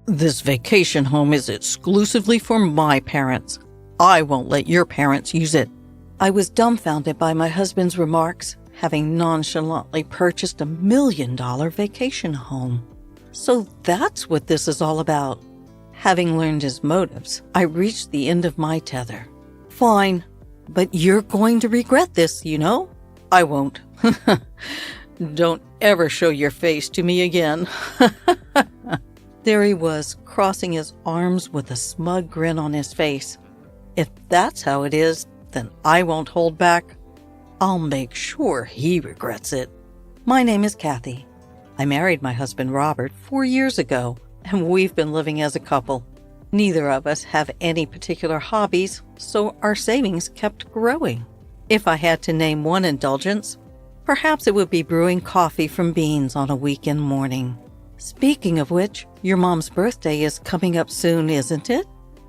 This vacation home is exclusively for my parents. I won't let your parents use it." I was dumbfounded by my husband's remarks, having nonchalantly purchased $1 million vacation home. So that's what this is all about. Having learned his motives, I reached the end of my tether. "Fine, but you're going to regret this, you know." "I won't." "Don't ever show your face to me again." There he was, crossing his arms with a smug grin on his face. If that's how it is, then I won't hold back. I'll make sure he regrets it. My name is Kathy. I married my husband Robert 4 years ago, and we've been living as a couple. Neither of us have any particular hobbies, so our savings kept growing. If I had to name one indulgence, perhaps it would be brewing coffee from beans on a weekend morning. Speaking of which, your mom's birthday is coming up soon, isn't it?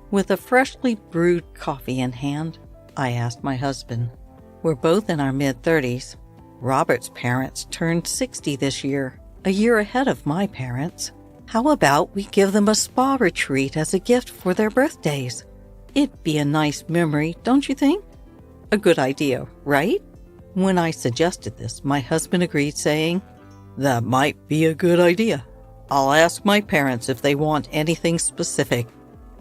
With a freshly brewed coffee in hand, I asked my husband. We're both in our mid-30s. Robert's parents turned 60 this year, a year ahead of my parents. How about we give them a spa retreat as a gift for their birthdays? It'd be a nice memory, don't you think? A good idea, right? When I suggested this, my husband agreed, saying, "That might be a good idea. I'll ask my parents if they want anything specific.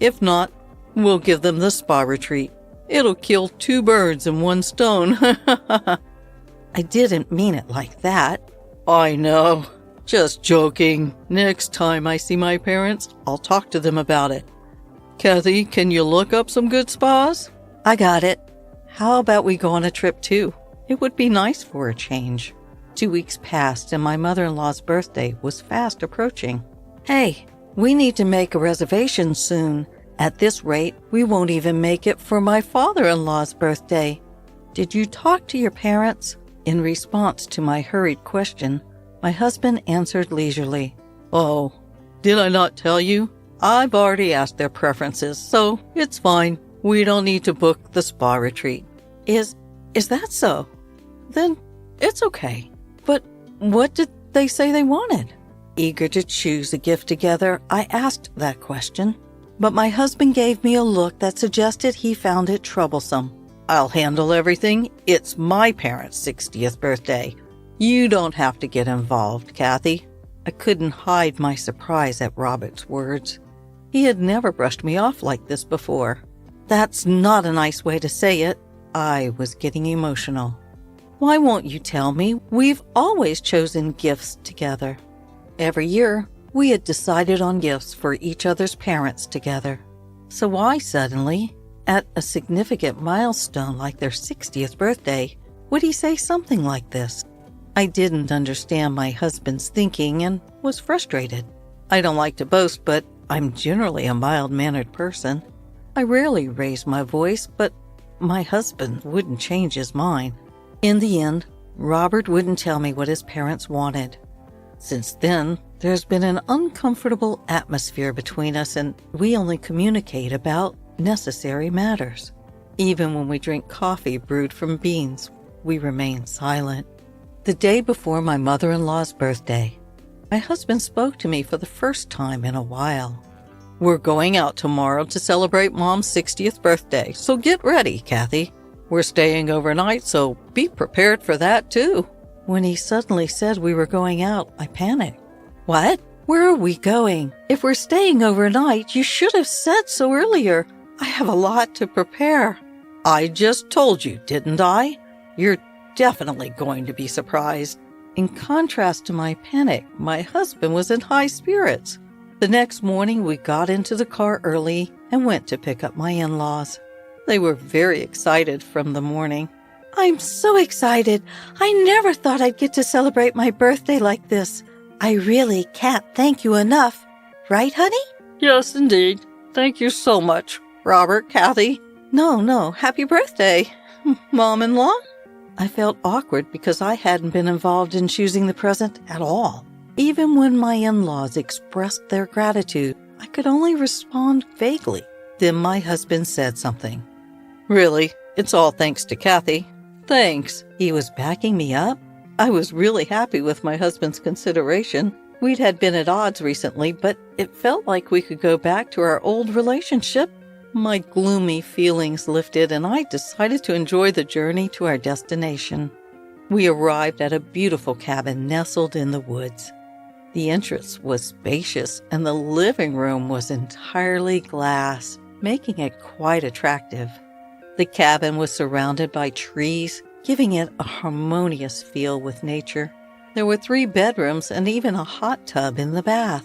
If not, we'll give them the spa retreat. It'll kill 2 birds in 1 stone." I didn't mean it like that. "I know. Just joking. Next time I see my parents, I'll talk to them about it. Kathy, can you look up some good spas?" "I got it. How about we go on a trip too? It would be nice for a change." 2 weeks passed and my mother-in-law's birthday was fast approaching. "Hey, we need to make a reservation soon. At this rate, we won't even make it for my father-in-law's birthday. Did you talk to your parents?" In response to my hurried question, my husband answered leisurely, "Oh, did I not tell you? I've already asked their preferences, so it's fine. We don't need to book the spa retreat." Is that so? Then it's okay. But what did they say they wanted? Eager to choose a gift together, I asked that question, but my husband gave me a look that suggested he found it troublesome. "I'll handle everything. It's my parents' 60th birthday. You don't have to get involved, Kathy." I couldn't hide my surprise at Robert's words. He had never brushed me off like this before. "That's not a nice way to say it." I was getting emotional. "Why won't you tell me? We've always chosen gifts together." Every year, we had decided on gifts for each other's parents together. So why suddenly, at a significant milestone like their 60th birthday, would he say something like this? I didn't understand my husband's thinking and was frustrated. I don't like to boast, but I'm generally a mild-mannered person. I rarely raise my voice, but my husband wouldn't change his mind. In the end, Robert wouldn't tell me what his parents wanted. Since then, there's been an uncomfortable atmosphere between us, and we only communicate about necessary matters. Even when we drink coffee brewed from beans, we remain silent. The day before my mother-in-law's birthday, my husband spoke to me for the first time in a while. "We're going out tomorrow to celebrate Mom's 60th birthday, so get ready, Kathy. We're staying overnight, so be prepared for that too." When he suddenly said we were going out, I panicked. "What? Where are we going? If we're staying overnight, you should have said so earlier. I have a lot to prepare." "I just told you, didn't I? You're definitely going to be surprised." In contrast to my panic, my husband was in high spirits. The next morning, we got into the car early and went to pick up my in-laws. They were very excited from the morning. "I'm so excited. I never thought I'd get to celebrate my birthday like this. I really can't thank you enough. Right, honey?" "Yes, indeed. Thank you so much, Robert, Kathy." No, happy birthday, Mom-in-law." I felt awkward because I hadn't been involved in choosing the present at all. Even when my in-laws expressed their gratitude, I could only respond vaguely. Then my husband said something. "Really, it's all thanks to Kathy." "Thanks." He was backing me up. I was really happy with my husband's consideration. We'd had been at odds recently, but it felt like we could go back to our old relationship. My gloomy feelings lifted, and I decided to enjoy the journey to our destination. We arrived at a beautiful cabin nestled in the woods. The entrance was spacious, and the living room was entirely glass, making it quite attractive. The cabin was surrounded by trees, giving it a harmonious feel with nature. There were 3 bedrooms and even a hot tub in the bath.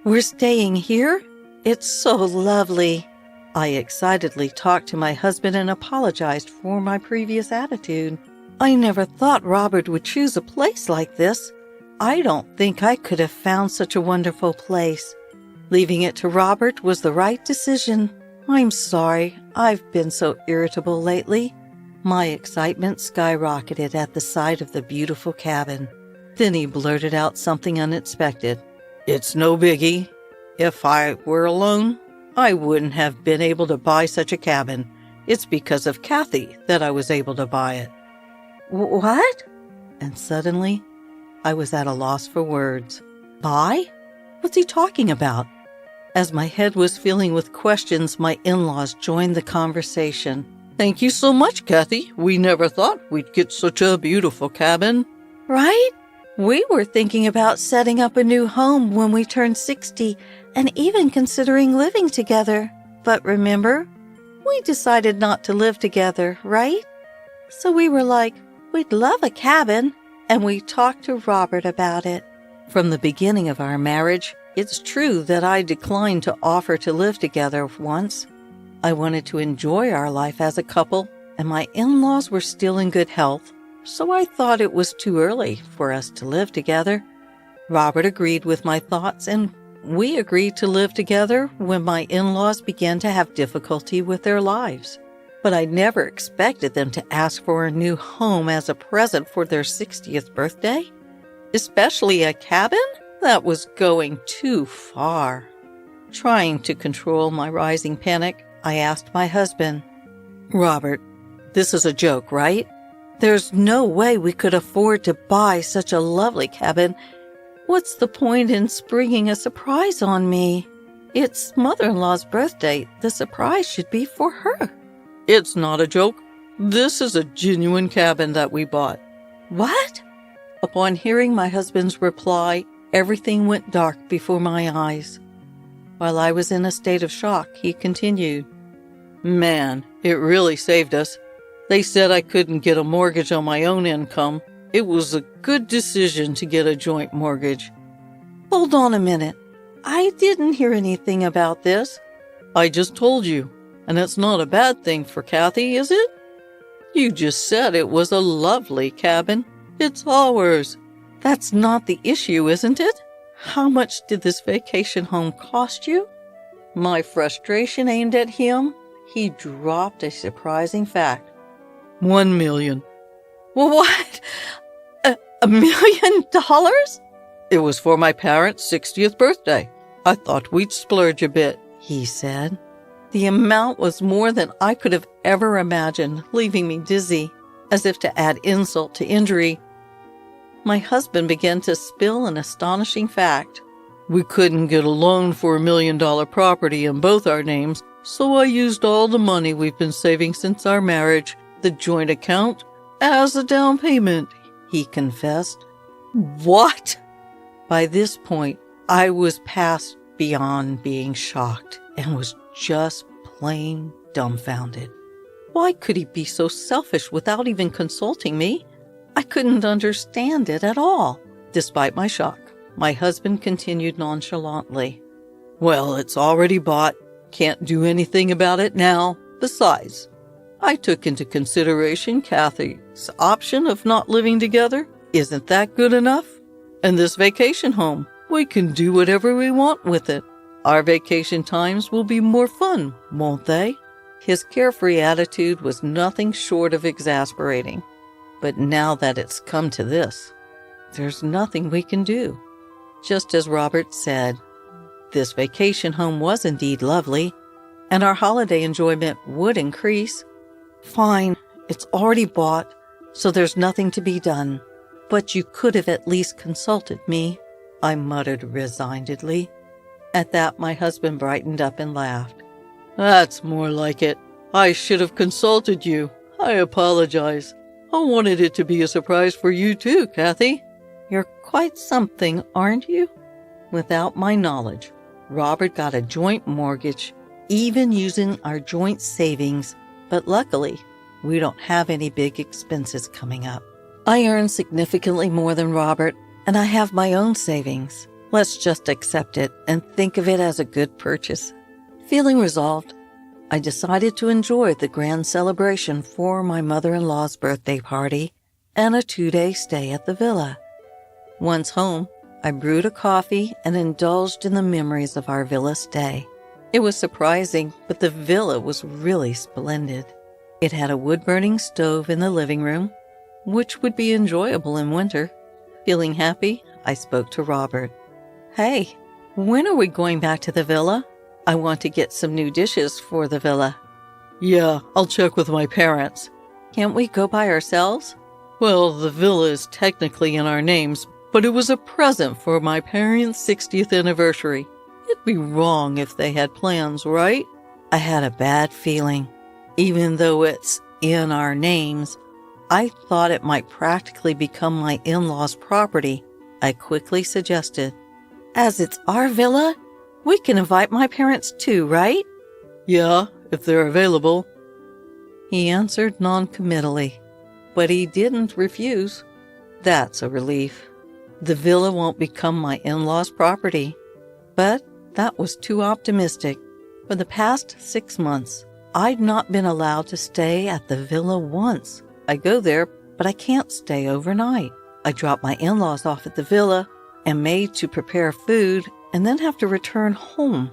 "We're staying here? It's so lovely." I excitedly talked to my husband and apologized for my previous attitude. "I never thought Robert would choose a place like this. I don't think I could have found such a wonderful place. Leaving it to Robert was the right decision. I'm sorry, I've been so irritable lately." My excitement skyrocketed at the sight of the beautiful cabin. Then he blurted out something unexpected. "It's no biggie. If I were alone, I wouldn't have been able to buy such a cabin. It's because of Kathy that I was able to buy it." "What?" And suddenly, I was at a loss for words. "Buy? What's he talking about?" As my head was filling with questions, my in-laws joined the conversation. "Thank you so much, Kathy. We never thought we'd get such a beautiful cabin." "Right? We were thinking about setting up a new home when we turned 60 and even considering living together. But remember, we decided not to live together, right? So we were like, we'd love a cabin, and we talked to Robert about it." From the beginning of our marriage, it's true that I declined to offer to live together once. I wanted to enjoy our life as a couple, and my in-laws were still in good health, so I thought it was too early for us to live together. Robert agreed with my thoughts, and we agreed to live together when my in-laws began to have difficulty with their lives. But I never expected them to ask for a new home as a present for their 60th birthday. Especially a cabin? That was going too far. Trying to control my rising panic, I asked my husband, "Robert, this is a joke, right? There's no way we could afford to buy such a lovely cabin. What's the point in springing a surprise on me? It's mother-in-law's birthday. The surprise should be for her." "It's not a joke. This is a genuine cabin that we bought." "What?" Upon hearing my husband's reply, everything went dark before my eyes. While I was in a state of shock, he continued, "Man, it really saved us. They said I couldn't get a mortgage on my own income. It was a good decision to get a joint mortgage." "Hold on a minute. I didn't hear anything about this." "I just told you. And it's not a bad thing for Kathy, is it? You just said it was a lovely cabin. It's ours." "That's not the issue, isn't it? How much did this vacation home cost you?" My frustration aimed at him. He dropped a surprising fact. $1 million. "What? $1 million? It was for my parents' 60th birthday. I thought we'd splurge a bit," he said. The amount was more than I could have ever imagined, leaving me dizzy. As if to add insult to injury, my husband began to spill an astonishing fact. "We couldn't get a loan for $1 million property in both our names, so I used all the money we've been saving since our marriage, the joint account, as a down payment," he confessed. "What?" By this point, I was past beyond being shocked and was just plain dumbfounded. Why could he be so selfish without even consulting me? I couldn't understand it at all. Despite my shock, my husband continued nonchalantly. "Well, it's already bought. Can't do anything about it now. Besides, I took into consideration Kathy's option of not living together. Isn't that good enough? And this vacation home, we can do whatever we want with it. Our vacation times will be more fun, won't they?" His carefree attitude was nothing short of exasperating. But now that it's come to this, there's nothing we can do. Just as Robert said, this vacation home was indeed lovely, and our holiday enjoyment would increase. Fine, it's already bought, so there's nothing to be done. But you could have at least consulted me. I muttered resignedly. At that, my husband brightened up and laughed. That's more like it. I should have consulted you. I apologize. I wanted it to be a surprise for you too, Kathy. You're quite something, aren't you? Without my knowledge, Robert got a joint mortgage, even using our joint savings, but luckily, we don't have any big expenses coming up. I earn significantly more than Robert, and I have my own savings. Let's just accept it and think of it as a good purchase. Feeling resolved, I decided to enjoy the grand celebration for my mother-in-law's birthday party and a 2-day stay at the villa. Once home, I brewed a coffee and indulged in the memories of our villa stay. It was surprising, but the villa was really splendid. It had a wood-burning stove in the living room, which would be enjoyable in winter. Feeling happy, I spoke to Robert. Hey, when are we going back to the villa? I want to get some new dishes for the villa. Yeah, I'll check with my parents. Can't we go by ourselves? Well, the villa is technically in our names, but it was a present for my parents' 60th anniversary. It'd be wrong if they had plans, right? I had a bad feeling. Even though it's in our names, I thought it might practically become my in-laws' property. I quickly suggested, as it's our villa, we can invite my parents too, right? Yeah, if they're available. He answered non-committally, but he didn't refuse. That's a relief. The villa won't become my in-laws' property. But that was too optimistic. For the past 6 months, I'd not been allowed to stay at the villa once. I go there, but I can't stay overnight. I drop my in-laws off at the villa, am made to prepare food, and then have to return home.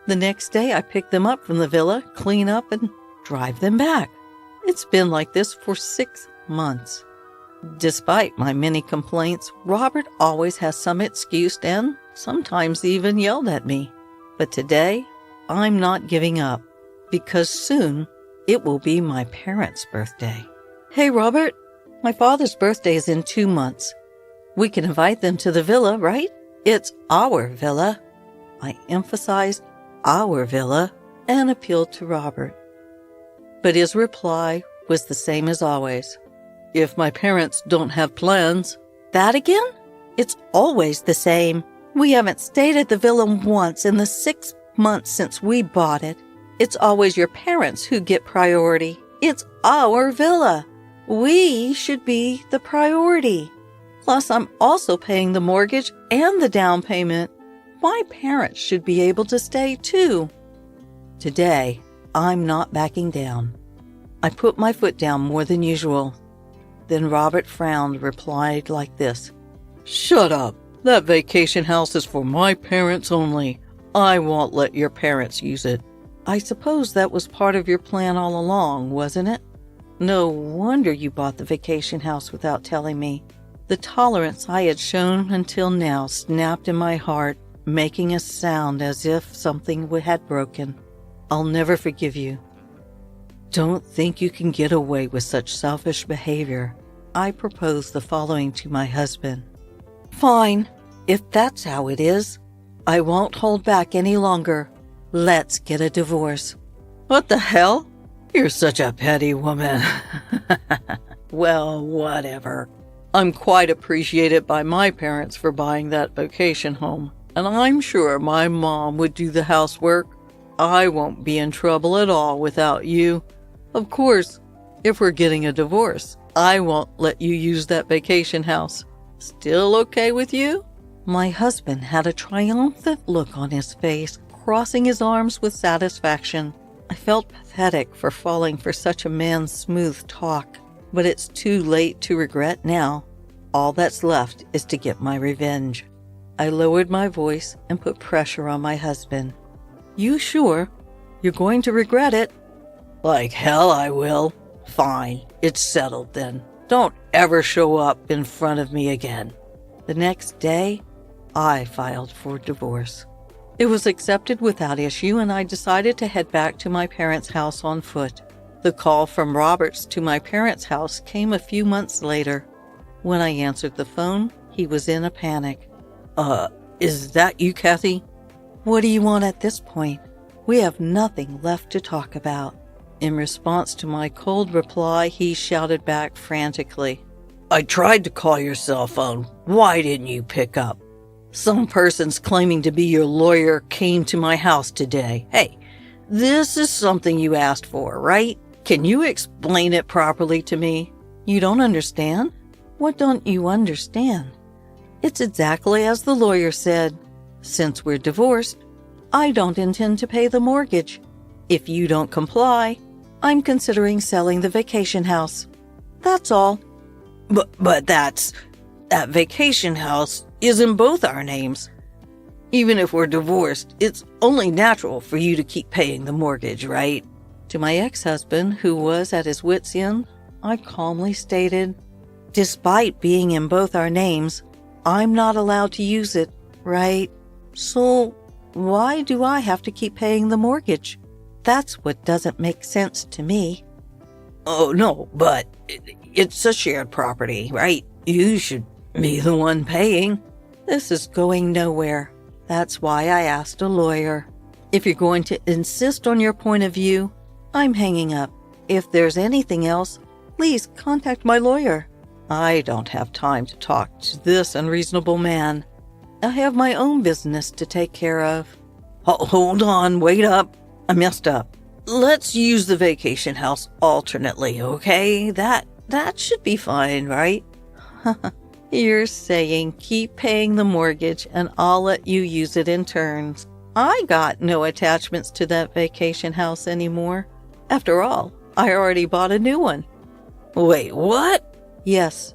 The next day, I pick them up from the villa, clean up, and drive them back. It's been like this for 6 months. Despite my many complaints, Robert always has some excuse and sometimes even yelled at me. But today, I'm not giving up, because soon it will be my parents' birthday. Hey, Robert, my father's birthday is in 2 months. We can invite them to the villa, right? It's our villa. I emphasized our villa and appealed to Robert. But his reply was the same as always. If my parents don't have plans. That again? It's always the same. We haven't stayed at the villa once in the 6 months since we bought it. It's always your parents who get priority. It's our villa. We should be the priority. Plus, I'm also paying the mortgage and the down payment. My parents should be able to stay too. Today, I'm not backing down. I put my foot down more than usual. Then Robert frowned, replied like this. Shut up. That vacation house is for my parents only. I won't let your parents use it. I suppose that was part of your plan all along, wasn't it? No wonder you bought the vacation house without telling me. The tolerance I had shown until now snapped in my heart, making a sound as if something had broken. I'll never forgive you. Don't think you can get away with such selfish behavior. I proposed the following to my husband. Fine, if that's how it is. I won't hold back any longer. Let's get a divorce. What the hell? You're such a petty woman. Well, whatever. I'm quite appreciated by my parents for buying that vacation home, and I'm sure my mom would do the housework. I won't be in trouble at all without you. Of course, if we're getting a divorce, I won't let you use that vacation house. Still okay with you? My husband had a triumphant look on his face, crossing his arms with satisfaction. I felt pathetic for falling for such a man's smooth talk, but it's too late to regret now. All that's left is to get my revenge. I lowered my voice and put pressure on my husband. You sure? You're going to regret it? Like hell I will. Fine, it's settled then. Don't ever show up in front of me again. The next day, I filed for divorce. It was accepted without issue, and I decided to head back to my parents' house on foot. The call from Roberts to my parents' house came a few months later. When I answered the phone, he was in a panic. Is that you, Kathy? What do you want at this point? We have nothing left to talk about. In response to my cold reply, he shouted back frantically, I tried to call your cell phone. Why didn't you pick up? Some persons claiming to be your lawyer came to my house today. Hey, this is something you asked for, right? Can you explain it properly to me? You don't understand? What don't you understand? It's exactly as the lawyer said. Since we're divorced, I don't intend to pay the mortgage. If you don't comply, I'm considering selling the vacation house. That's all. But that vacation house is in both our names. Even if we're divorced, it's only natural for you to keep paying the mortgage, right? To my ex-husband, who was at his wit's end, I calmly stated, despite being in both our names, I'm not allowed to use it, right? So why do I have to keep paying the mortgage? That's what doesn't make sense to me. Oh, no, but it's a shared property, right? You should be the one paying. This is going nowhere. That's why I asked a lawyer. If you're going to insist on your point of view, I'm hanging up. If there's anything else, please contact my lawyer. I don't have time to talk to this unreasonable man. I have my own business to take care of. Hold on, wait up. I messed up. Let's use the vacation house alternately, okay? That should be fine, right? You're saying keep paying the mortgage and I'll let you use it in turns. I got no attachments to that vacation house anymore. After all, I already bought a new one. Wait, what? Yes,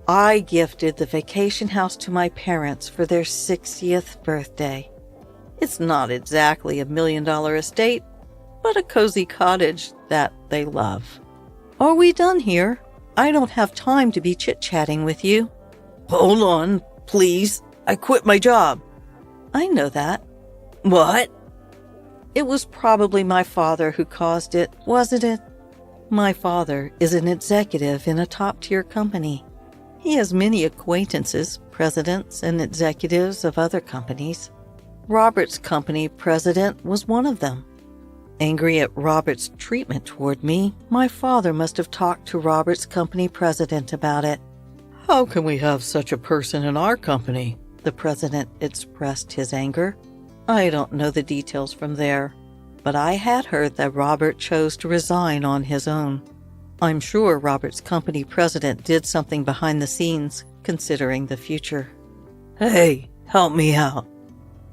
I gifted the vacation house to my parents for their 60th birthday. It's not exactly a $1 million estate, but a cozy cottage that they love. Are we done here? I don't have time to be chit-chatting with you. Hold on, please. I quit my job. I know that. What? It was probably my father who caused it, wasn't it? My father is an executive in a top-tier company. He has many acquaintances, presidents, and executives of other companies. Robert's company president was one of them. Angry at Robert's treatment toward me, my father must have talked to Robert's company president about it. How can we have such a person in our company? The president expressed his anger. I don't know the details from there, but I had heard that Robert chose to resign on his own. I'm sure Robert's company president did something behind the scenes, considering the future. Hey, help me out.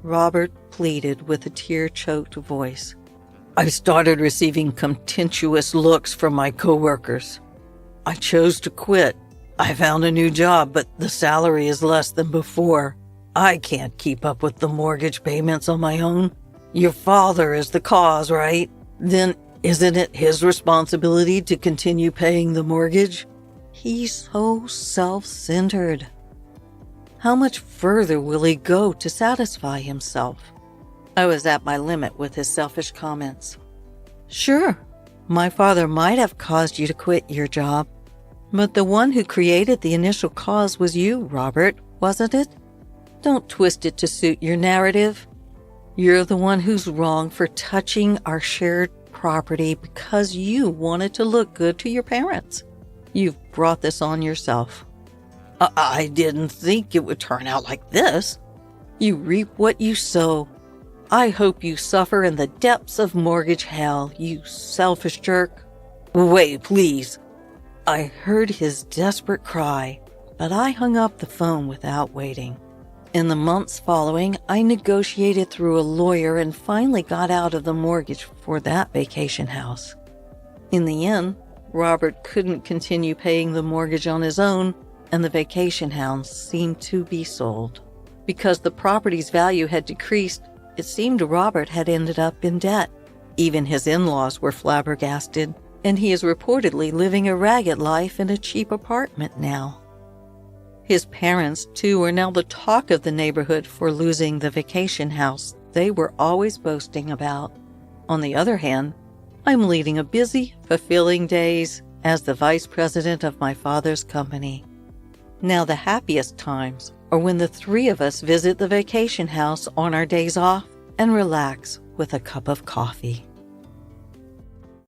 Robert pleaded with a tear-choked voice. I started receiving contemptuous looks from my coworkers. I chose to quit. I found a new job, but the salary is less than before. I can't keep up with the mortgage payments on my own. Your father is the cause, right? Then isn't it his responsibility to continue paying the mortgage? He's so self-centered. How much further will he go to satisfy himself? I was at my limit with his selfish comments. Sure, my father might have caused you to quit your job, but the one who created the initial cause was you, Robert, wasn't it? Don't twist it to suit your narrative. You're the one who's wrong for touching our shared property because you wanted to look good to your parents. You've brought this on yourself. I didn't think it would turn out like this. You reap what you sow. I hope you suffer in the depths of mortgage hell, you selfish jerk. Wait, please. I heard his desperate cry, but I hung up the phone without waiting. In the months following, I negotiated through a lawyer and finally got out of the mortgage for that vacation house. In the end, Robert couldn't continue paying the mortgage on his own, and the vacation house seemed to be sold. Because the property's value had decreased, it seemed Robert had ended up in debt. Even his in-laws were flabbergasted, and he is reportedly living a ragged life in a cheap apartment now. His parents, too, are now the talk of the neighborhood for losing the vacation house they were always boasting about. On the other hand, I'm leading a busy, fulfilling days as the vice president of my father's company. Now the happiest times or when the three of us visit the vacation house on our days off and relax with a cup of coffee.